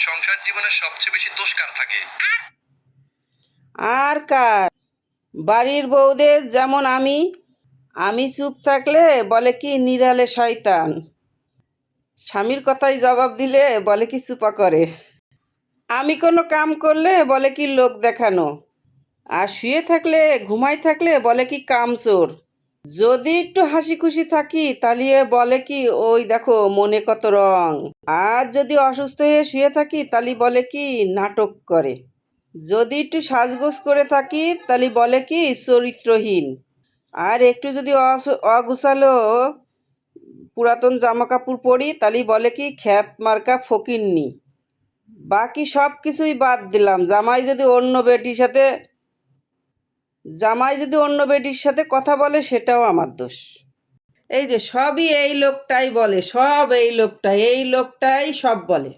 সংসার জীবনে সবচেয়ে বেশি দোষ কার থাকে? আর কার? বাড়ির বউদের, যেমন আমি চুপ থাকলে বলে কি নিরালে শয়তান, স্বামীর কথায় জবাব দিলে বলে কি চুপা করে, আমি কোনো কাম করলে বলে কি লোক দেখানো, আর শুয়ে থাকলে ঘুমাই থাকলে বলে কি কামচোর, যদি একটু হাসি খুশি থাকি তাহলে বলে কি ওই দেখো মনে কত রং, আর যদি অসুস্থ হয়ে শুয়ে থাকি তাহলে বলে কি নাটক করে, যদি একটু সাজগোজ করে থাকি তাহলে বলে কি চরিত্রহীন, আর একটু যদি অগুছালো পুরাতন জামা কাপড় পরি তাহলে বলে কি খ্যাত মার্কা ফকিন্নি। বাকি সব কিছুই বাদ দিলাম, জামাই যদি অন্য বেটির সাথে কথা বলে সেটাও আমার দোষ। এই যে সবই এই লোকটাই বলে, সব এই লোকটাই সব বলে।